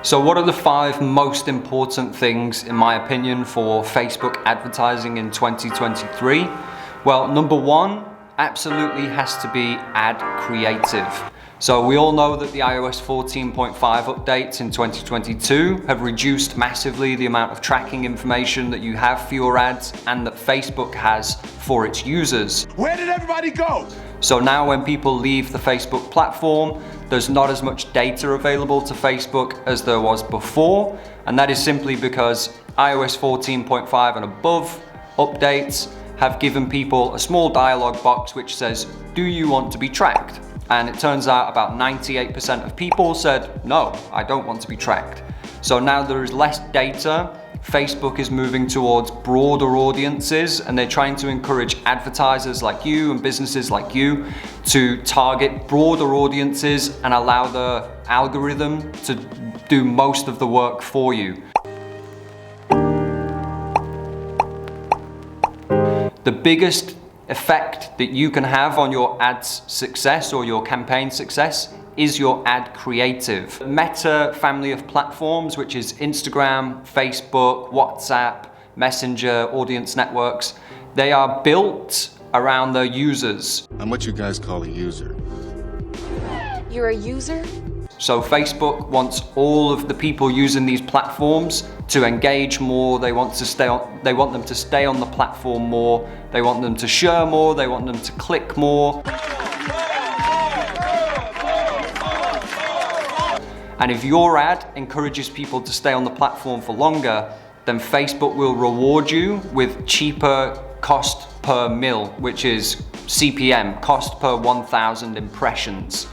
So what are the 5 most important things, in my opinion, for Facebook advertising in 2023? Well, number 1 absolutely has to be ad creative. So we all know that the iOS 14.5 updates in 2022 have reduced massively the amount of tracking information that you have for your ads and that Facebook has for its users. Where did everybody go? So now when people leave the Facebook platform, there's not as much data available to Facebook as there was before, and that is simply because iOS 14.5 and above updates have given people a small dialog box which says, do you want to be tracked? And it turns out about 98% of people said, no, I don't want to be tracked. So now there is less data. Facebook is moving towards broader audiences, and they're trying to encourage advertisers like you and businesses like you to target broader audiences and allow the algorithm to do most of the work for you. The biggest effect that you can have on your ad's success or your campaign success is your ad creative. Meta family of platforms, which is Instagram, Facebook, WhatsApp, Messenger, audience networks, they are built around their users. I'm what you guys call a user. You're a user? So Facebook wants all of the people using these platforms to engage more. They want them to stay on the platform more. They want them to share more. They want them to click more. And if your ad encourages people to stay on the platform for longer, then Facebook will reward you with cheaper cost per mil, which is CPM, cost per 1,000 impressions.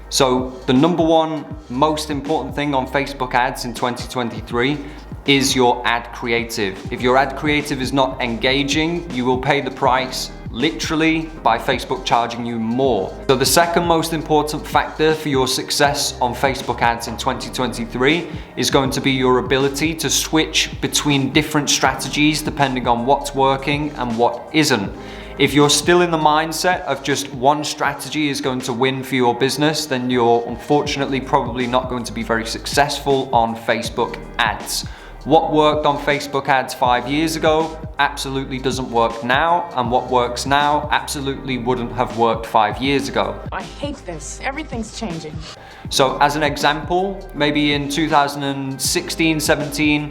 So the number 1 most important thing on Facebook ads in 2023 is your ad creative. If your ad creative is not engaging, you will pay the price literally by Facebook charging you more. So the second most important factor for your success on Facebook ads in 2023 is going to be your ability to switch between different strategies depending on what's working and what isn't. If you're still in the mindset of just one strategy is going to win for your business, then you're unfortunately probably not going to be very successful on Facebook ads. What worked on Facebook ads 5 years ago absolutely doesn't work now, and what works now absolutely wouldn't have worked 5 years ago. I hate this. Everything's changing. So as an example, maybe in 2016-17,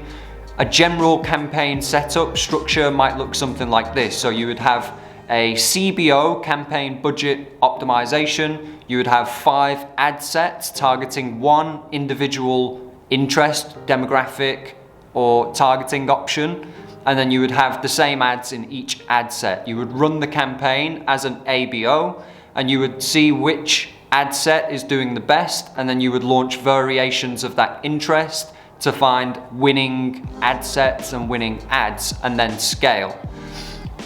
a general campaign setup structure might look something like this. So you would have a CBO, campaign budget optimization. You would have 5 ad sets targeting one individual interest, demographic, or targeting option, and then you would have the same ads in each ad set. You would run the campaign as an ABO, and you would see which ad set is doing the best, and then you would launch variations of that interest to find winning ad sets and winning ads, and then scale.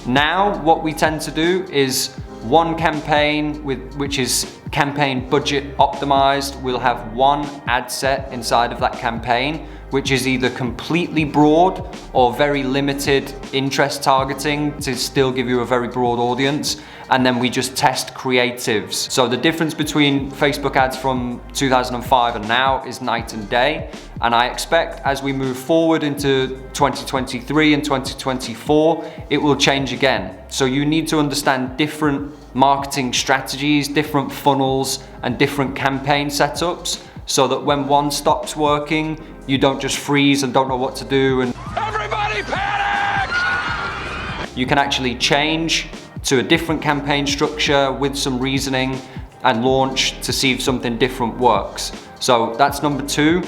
Now, what we tend to do is one campaign which is campaign budget optimized. We'll have one ad set inside of that campaign, which is either completely broad or very limited interest targeting to still give you a very broad audience. And then we just test creatives. So the difference between Facebook ads from 2005 and now is night and day. And I expect as we move forward into 2023 and 2024, it will change again. So you need to understand different marketing strategies, different funnels, and different campaign setups, so that when one stops working, you don't just freeze and don't know what to do. And Everybody panic! You can actually change to a different campaign structure with some reasoning and launch to see if something different works. So that's number 2,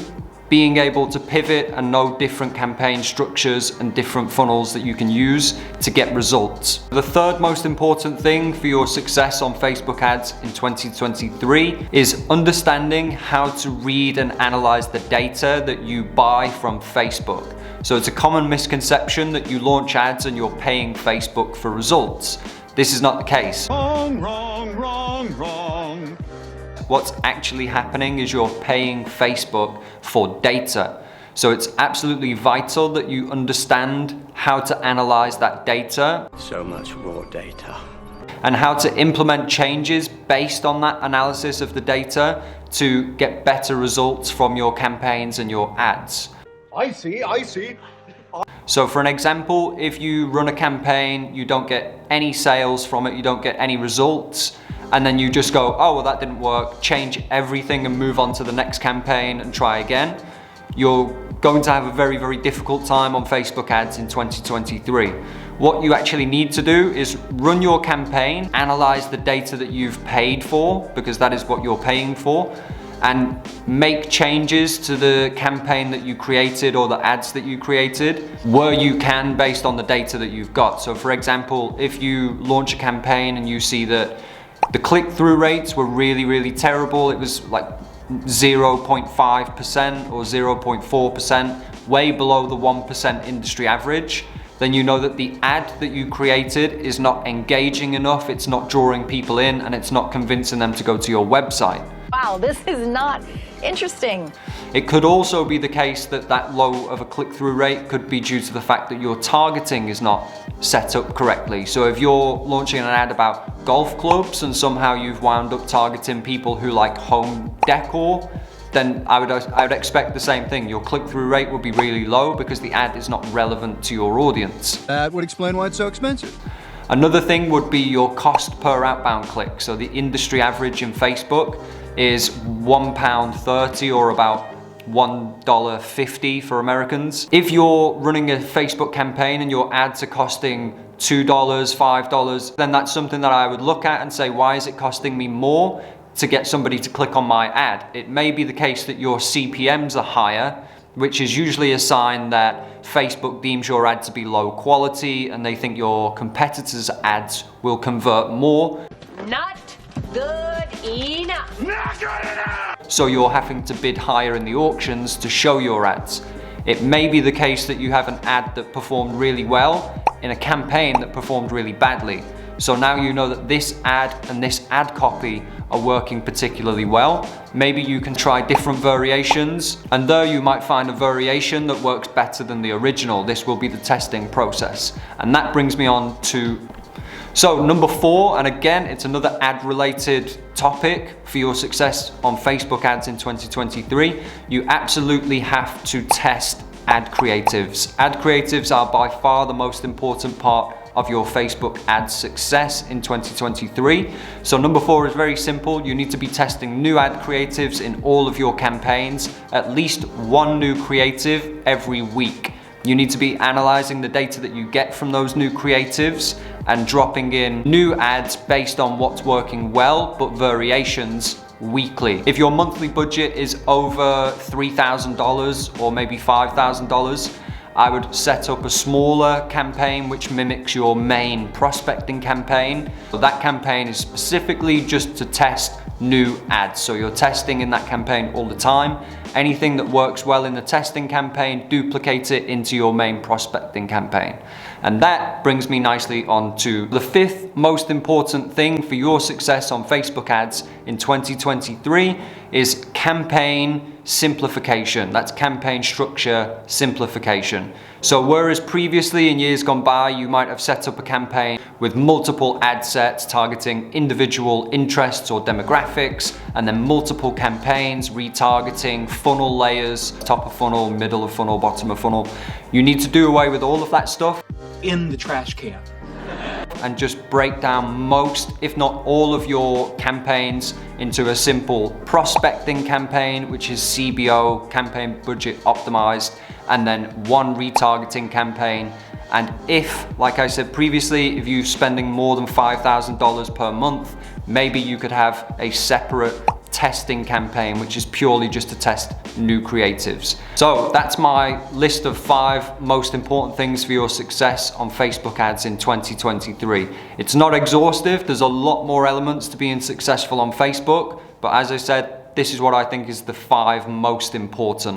being able to pivot and know different campaign structures and different funnels that you can use to get results. The third most important thing for your success on Facebook ads in 2023 is understanding how to read and analyze the data that you buy from Facebook. So it's a common misconception that you launch ads and you're paying Facebook for results. This is not the case. Wrong, wrong, wrong, wrong. What's actually happening is you're paying Facebook for data. So it's absolutely vital that you understand how to analyze that data. So much raw data. And how to implement changes based on that analysis of the data to get better results from your campaigns and your ads. I see. So for an example, if you run a campaign, you don't get any sales from it, you don't get any results, and then you just go, oh, well, that didn't work, change everything and move on to the next campaign and try again, you're going to have a very, very difficult time on Facebook ads in 2023. What you actually need to do is run your campaign, analyze the data that you've paid for, because that is what you're paying for, and make changes to the campaign that you created or the ads that you created where you can, based on the data that you've got. So for example, if you launch a campaign and you see that the click-through rates were really, really terrible, it was like 0.5% or 0.4%, way below the 1% industry average, then you know that the ad that you created is not engaging enough, it's not drawing people in, and it's not convincing them to go to your website. Wow, this is not interesting. It could also be the case that that low of a click-through rate could be due to the fact that your targeting is not set up correctly. So if you're launching an ad about golf clubs and somehow you've wound up targeting people who like home decor, then I would expect the same thing. Your click-through rate would be really low because the ad is not relevant to your audience. That would explain why it's so expensive. Another thing would be your cost per outbound click. So the industry average in Facebook is £1.30 or about $1.50 for Americans. If you're running a Facebook campaign and your ads are costing $2, $5, then that's something that I would look at and say, why is it costing me more to get somebody to click on my ad? It may be the case that your CPMs are higher, which is usually a sign that Facebook deems your ad to be low quality and they think your competitors' ads will convert more. Not good enough. Not good enough! So you're having to bid higher in the auctions to show your ads. It may be the case that you have an ad that performed really well in a campaign that performed really badly. So now you know that this ad and this ad copy are working particularly well. Maybe you can try different variations, and there you might find a variation that works better than the original. This will be the testing process. And that brings me on to number 4, and again, it's another ad related topic for your success on Facebook ads in 2023. You absolutely have to test ad creatives. Ad creatives are by far the most important part of your Facebook ad success in 2023. So number 4 is very simple. You need to be testing new ad creatives in all of your campaigns, at least one new creative every week. You need to be analyzing the data that you get from those new creatives and dropping in new ads based on what's working well, but variations weekly. If your monthly budget is over $3,000 or maybe $5,000, I would set up a smaller campaign which mimics your main prospecting campaign. So that campaign is specifically just to test new ads. So you're testing in that campaign all the time. Anything that works well in the testing campaign, duplicate it into your main prospecting campaign. And that brings me nicely on to the 5th most important thing for your success on Facebook ads in 2023 is campaign simplification. That's campaign structure simplification. So whereas previously in years gone by, you might have set up a campaign with multiple ad sets targeting individual interests or demographics, and then multiple campaigns retargeting funnel layers, top of funnel, middle of funnel, bottom of funnel. You need to do away with all of that stuff in the trash can and just break down most, if not all, of your campaigns into a simple prospecting campaign, which is CBO, campaign budget optimized, and then one retargeting campaign. And if, like I said previously, if you're spending more than $5,000 per month, maybe you could have a separate testing campaign, which is purely just to test new creatives. So that's my list of 5 most important things for your success on Facebook ads in 2023. It's not exhaustive. There's a lot more elements to being successful on Facebook, but as I said, this is what I think is the 5 most important.